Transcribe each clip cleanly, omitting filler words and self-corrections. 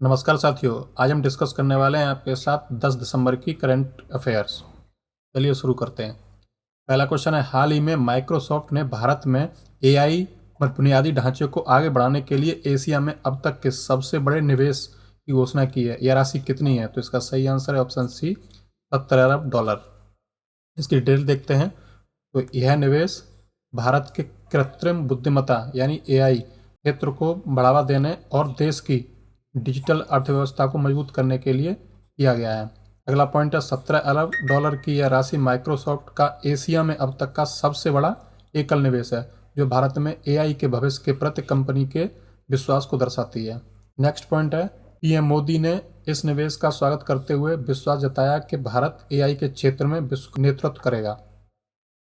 नमस्कार साथियों, आज हम डिस्कस करने वाले हैं आपके साथ 10 दिसंबर की करंट अफेयर्स। चलिए शुरू करते हैं। पहला क्वेश्चन है, हाल ही में माइक्रोसॉफ्ट ने भारत में एआई बुनियादी ढांचे को आगे बढ़ाने के लिए एशिया में अब तक के सबसे बड़े निवेश की घोषणा की है। यह राशि कितनी है? तो इसका सही आंसर है ऑप्शन सी, $70 अरब। इसकी डिटेल देखते हैं। तो यह निवेश भारत के कृत्रिम बुद्धिमत्ता यानी एआई क्षेत्र को बढ़ावा देने और देश की डिजिटल अर्थव्यवस्था को मजबूत करने के लिए किया गया है। अगला पॉइंट है, $17 अरब की यह राशि माइक्रोसॉफ्ट का एशिया में अब तक का सबसे बड़ा एकल निवेश है, जो भारत में एआई के भविष्य के प्रति कंपनी के विश्वास को दर्शाती है। नेक्स्ट पॉइंट है, पीएम मोदी ने इस निवेश का स्वागत करते हुए विश्वास जताया कि भारत एआई के क्षेत्र में विश्व नेतृत्व करेगा।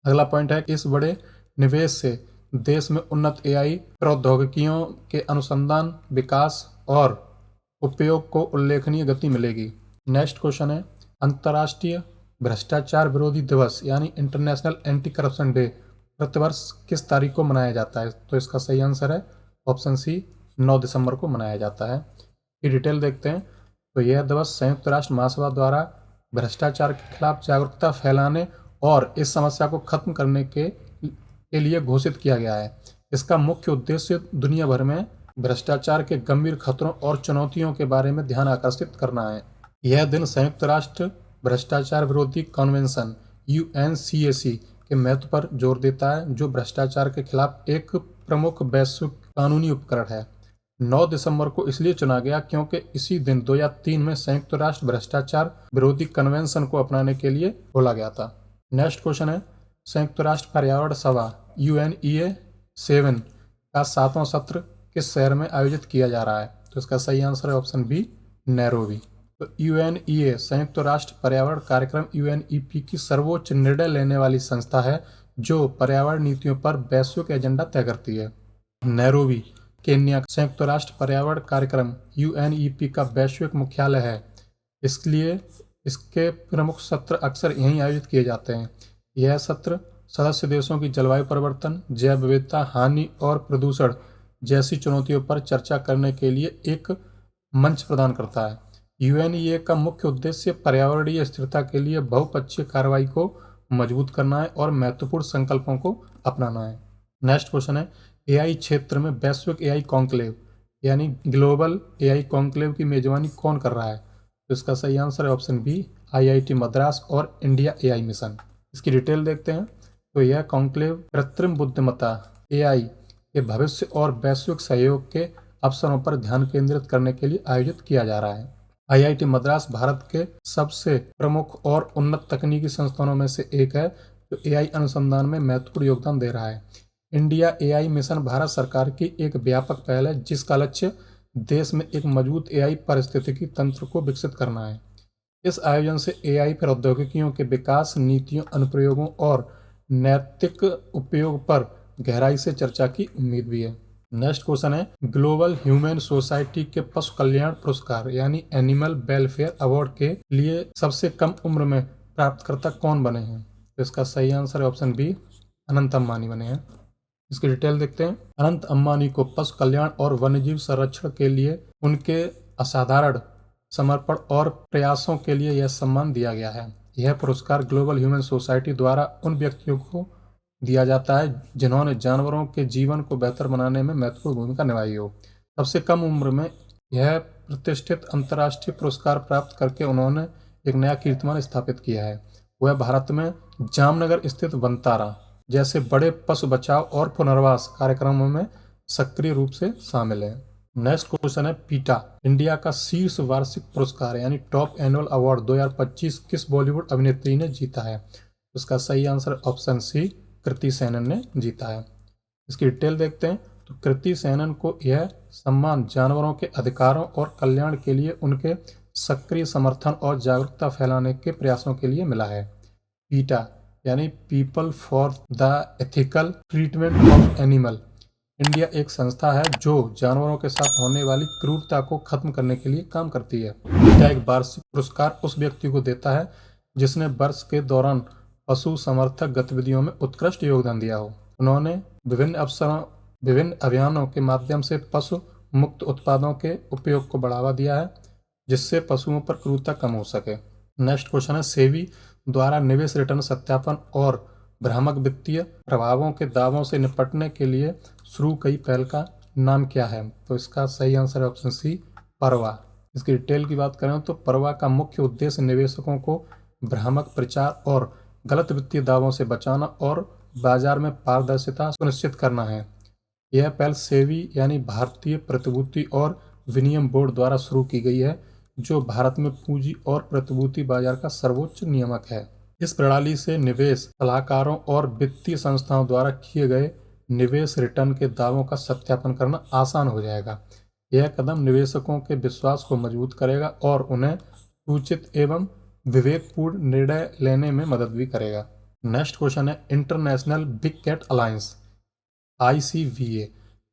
अगला पॉइंट है, इस बड़े निवेश से देश में उन्नत एआई प्रौद्योगिकियों के अनुसंधान, विकास और उपयोग को उल्लेखनीय गति मिलेगी। नेक्स्ट क्वेश्चन है, अंतर्राष्ट्रीय भ्रष्टाचार विरोधी दिवस यानी इंटरनेशनल एंटी करप्शन डे प्रतिवर्ष किस तारीख को मनाया जाता है? तो इसका सही आंसर है ऑप्शन सी, 9 दिसंबर को मनाया जाता है। ये डिटेल देखते हैं। तो यह दिवस संयुक्त राष्ट्र महासभा द्वारा भ्रष्टाचार के खिलाफ जागरूकता फैलाने और इस समस्या को खत्म करने के लिए घोषित किया गया है। इसका मुख्य उद्देश्य दुनिया भर में भ्रष्टाचार के गंभीर खतरों और चुनौतियों के बारे में ध्यान आकर्षित करना है। यह दिन संयुक्त राष्ट्र भ्रष्टाचार विरोधी कन्वेंशन UNCAC के महत्व पर जोर देता है, जो भ्रष्टाचार के खिलाफ एक प्रमुख वैश्विक कानूनी उपकरण है। 9 दिसंबर को इसलिए चुना गया क्योंकि इसी दिन 2003 में संयुक्त राष्ट्र भ्रष्टाचार विरोधी कन्वेंशन को अपनाने के लिए खोला गया था। नेक्स्ट क्वेश्चन है, संयुक्त राष्ट्र पर्यावरण सभा UNEA 7 का 7वां सत्र किस शहर में आयोजित किया जा रहा है? तो इसका सही आंसर है ऑप्शन बी, नैरोबी। तो UNEA संयुक्त राष्ट्र पर्यावरण कार्यक्रम UNEP की सर्वोच्च निर्णय लेने वाली संस्था है, जो पर्यावरण नीतियों पर वैश्विक एजेंडा तय करती है। नैरोबी केन्या संयुक्त राष्ट्र पर्यावरण कार्यक्रम UNEP का वैश्विक मुख्यालय है, इसलिए इसके प्रमुख सत्र अक्सर यहीं आयोजित किए जाते हैं। यह सत्र सदस्य देशों की जलवायु परिवर्तन, जैव विविधता हानि और प्रदूषण जैसी चुनौतियों पर चर्चा करने के लिए एक मंच प्रदान करता है। UNEA का मुख्य उद्देश्य पर्यावरणीय स्थिरता के लिए बहुपक्षीय कार्रवाई को मजबूत करना है और महत्वपूर्ण संकल्पों को अपनाना है। नेक्स्ट क्वेश्चन है, एआई क्षेत्र में वैश्विक एआई कॉन्क्लेव यानी ग्लोबल एआई कॉन्क्लेव की मेजबानी कौन कर रहा है? तो इसका सही आंसर है ऑप्शन बी, IIT मद्रास और इंडिया एआई मिशन। इसकी डिटेल देखते हैं। तो यह कॉन्क्लेव कृत्रिम बुद्धिमत्ता एआई के भविष्य और वैश्विक सहयोग के अवसरों पर ध्यान केंद्रित करने के लिए आयोजित किया जा रहा है। IIT मद्रास भारत के सबसे प्रमुख और उन्नत तकनीकी संस्थानों में से एक है, जो एआई अनुसंधान में महत्वपूर्ण योगदान दे रहा है। इंडिया एआई मिशन भारत सरकार की एक व्यापक पहल है, जिसका लक्ष्य देश में एक मजबूत एआई पारिस्थितिकी तंत्र को विकसित करना है। इस आयोजन से एआई प्रौद्योगिकियों के विकास, नीतियों, अनुप्रयोगों और नैतिक उपयोग पर गहराई से चर्चा की उम्मीद भी है। नेक्स्ट क्वेश्चन है, ग्लोबल ह्यूमन सोसाइटी के पशु कल्याण पुरस्कार यानी एनिमल वेलफेयर अवार्ड के लिए सबसे कम उम्र में प्राप्तकर्ता कौन बने हैं? तो इसका सही आंसर है ऑप्शन बी, अनंत अंबानी बने हैं। इसकी डिटेल देखते हैं। अनंत अंबानी को पशु कल्याण और वन्यजीव संरक्षण के लिए उनके असाधारण समर्पण और प्रयासों के लिए यह सम्मान दिया गया है। यह पुरस्कार ग्लोबल ह्यूमन सोसाइटी द्वारा उन व्यक्तियों को दिया जाता है जिन्होंने जानवरों के जीवन को बेहतर बनाने में महत्वपूर्ण भूमिका निभाई हो। सबसे कम उम्र में यह प्रतिष्ठित अंतर्राष्ट्रीय पुरस्कार प्राप्त करके उन्होंने एक नया कीर्तिमान स्थापित किया है। वह भारत में जामनगर स्थित वनतारा जैसे बड़े पशु बचाव और पुनर्वास कार्यक्रमों में सक्रिय रूप से शामिल है। नेक्स्ट क्वेश्चन है, पीटा इंडिया का शीर्ष वार्षिक पुरस्कार यानी टॉप एनुअल अवार्ड 2025 किस बॉलीवुड अभिनेत्री ने जीता है? उसका सही answer option C, Kriti Sanon ने जीता है। इसकी डिटेल देखते हैं। तो कृति सेनन को यह सम्मान जानवरों के अधिकारों और कल्याण के लिए उनके सक्रिय समर्थन और जागरूकता फैलाने के प्रयासों के लिए मिला है। पीटा यानी people for the ethical treatment of animal India एक संस्था है जो जानवरों के साथ होने वाली क्रूरता को खत्म करने के लिए काम करती है। पीटा एक वार्षिक पुरस्कार उस व्यक्ति को देता है जिसने वर्ष के दौरान पशु समर्थक गतिविधियों में उत्कृष्ट योगदान दिया हो। उन्होंने विभिन्न अभियानों के माध्यम से पशु मुक्त उत्पादों के उपयोग को बढ़ावा दिया है, जिससे पशुओं पर क्रूरता कम हो सके। नेक्स्ट क्वेश्चन है, सेबी द्वारा निवेश रिटर्न सत्यापन और भ्रामक वित्तीय प्रभावों के दावों से निपटने के लिए शुरू कई पहल का नाम क्या है? तो इसका सही आंसर है ऑप्शन सी, परवा। इसकी डिटेल की बात करें तो परवा का मुख्य उद्देश्य निवेशकों को भ्रामक प्रचार और गलत वित्तीय दावों से बचाना और बाजार में पारदर्शिता सुनिश्चित करना है। यह पहल सेबी यानी भारतीय प्रतिभूति और विनिमय बोर्ड द्वारा शुरू की गई है, जो भारत में पूंजी और प्रतिभूति बाजार का सर्वोच्च नियामक है। इस प्रणाली से निवेश सलाहकारों और वित्तीय संस्थाओं द्वारा किए गए निवेश रिटर्न के दावों का सत्यापन करना आसान हो जाएगा। यह कदम निवेशकों के विश्वास को मजबूत करेगा और उन्हें सूचित एवं विवेकपूर्ण निर्णय लेने में मदद भी करेगा। नेक्स्ट क्वेश्चन है, international big cat alliance ICVA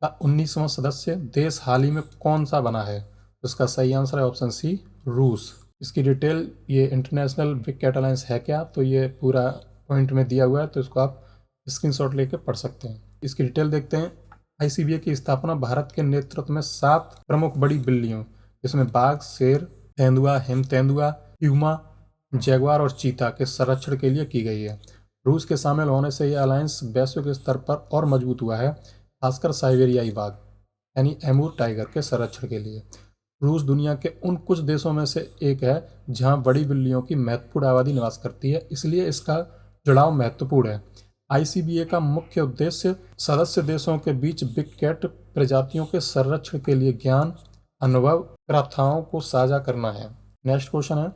का 19वां सदस्य देश हाल ही में कौन सा बना है? तो इसका सही आंसर है ऑप्शन सी, रूस। इसकी डिटेल, ये इंटरनेशनल बिग कैट अलायंस है क्या, तो ये पूरा पॉइंट में दिया हुआ है, तो इसको आप स्क्रीनशॉट लेके पढ़ सकते हैं। इसकी डिटेल देखते हैं। ICVA की स्थापना भारत के नेतृत्व में 7 प्रमुख बड़ी बिल्लियों, जिसमें बाघ, शेर, तेंदुआ, हिम तेंदुआ, प्यूमा, जैगुआर और चीता के संरक्षण के लिए की गई है। रूस के शामिल होने से यह अलायंस वैश्विक स्तर पर और मजबूत हुआ है, खासकर साइबेरियाई बाघ यानी एमूर टाइगर के संरक्षण के लिए। रूस दुनिया के उन कुछ देशों में से एक है जहां बड़ी बिल्लियों की महत्वपूर्ण आबादी निवास करती है, इसलिए इसका जुड़ाव महत्वपूर्ण है। ICVA का मुख्य उद्देश्य सदस्य देशों के बीच बिग कैट प्रजातियों के संरक्षण के लिए ज्ञान, अनुभव, प्रथाओं को साझा करना है। नेक्स्ट क्वेश्चन है,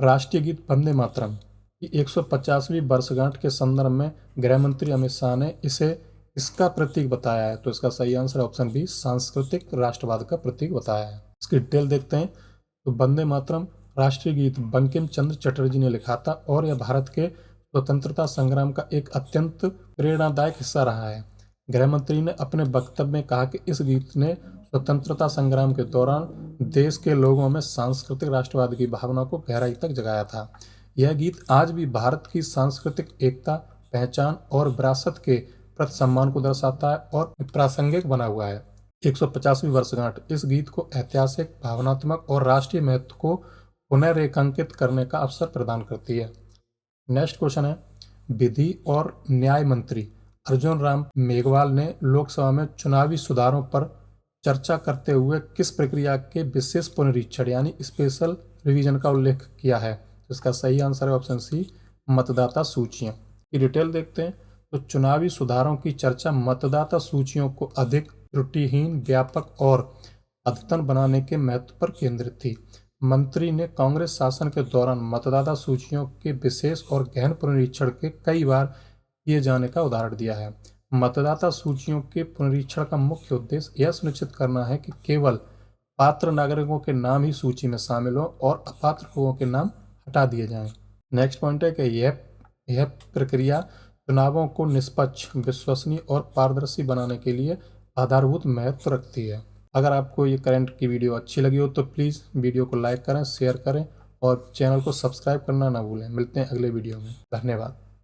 राष्ट्रीय गीत वंदे मातरम की 150वीं वर्षगांठ के संदर्भ में गृह मंत्री अमित शाह ने इसे इसका प्रतीक बताया है। तो इसका सही आंसर ऑप्शन बी, सांस्कृतिक राष्ट्रवाद का प्रतीक बताया है। इसकी डिटेल देखते हैं। तो वंदे मातरम राष्ट्रीय गीत बंकिम चंद्र चटर्जी ने लिखा था और यह भारत के स्वतंत्रता संग्राम का एक अत्यंत प्रेरणादायक हिस्सा रहा है। गृह मंत्री ने अपने वक्तव्य में कहा कि इस गीत ने स्वतंत्रता संग्राम के दौरान देश के लोगों में सांस्कृतिक राष्ट्रवाद की भावना को गहराई तक जगाया था। यह गीत आज भी भारत की सांस्कृतिक एकता, पहचान और विरासत के प्रति सम्मान को दर्शाता है और प्रासंगिक बना हुआ है। 150वीं वर्षगांठ इस गीत को ऐतिहासिक, भावनात्मक और राष्ट्रीय महत्व को पुनर्रेखांकित करने का अवसर प्रदान करती है। नेक्स्ट क्वेश्चन है, विधि और न्याय मंत्री अर्जुन राम मेघवाल ने लोकसभा में चुनावी सुधारों पर चर्चा करते हुए किस प्रक्रिया के विशेष पुनरीक्षण यानी स्पेशल रिवीजन का उल्लेख किया है? इसका सही आंसर है ऑप्शन सी, मतदाता सूचियां। की डिटेल देखते हैं। तो चुनावी सुधारों की चर्चा मतदाता सूचियों को अधिक त्रुटिहीन, व्यापक और अद्यतन बनाने के महत्व पर केंद्रित थी। मंत्री ने कांग्रेस शासन के दौरान मतदाता सूचियों के विशेष और गहन पुनरीक्षण के कई बार किए जाने का उदाहरण दिया है। मतदाता सूचियों के पुनरीक्षण का मुख्य उद्देश्य यह सुनिश्चित करना है कि केवल पात्र नागरिकों के नाम ही सूची में शामिल हो और अपात्र लोगों के नाम हटा दिए जाएं। नेक्स्ट पॉइंट है कि यह प्रक्रिया चुनावों को निष्पक्ष, विश्वसनीय और पारदर्शी बनाने के लिए आधारभूत महत्व रखती है। अगर आपको ये करंट की वीडियो अच्छी लगी हो तो प्लीज़ वीडियो को लाइक करें, शेयर करें और चैनल को सब्सक्राइब करना ना भूलें। मिलते हैं अगले वीडियो में। धन्यवाद।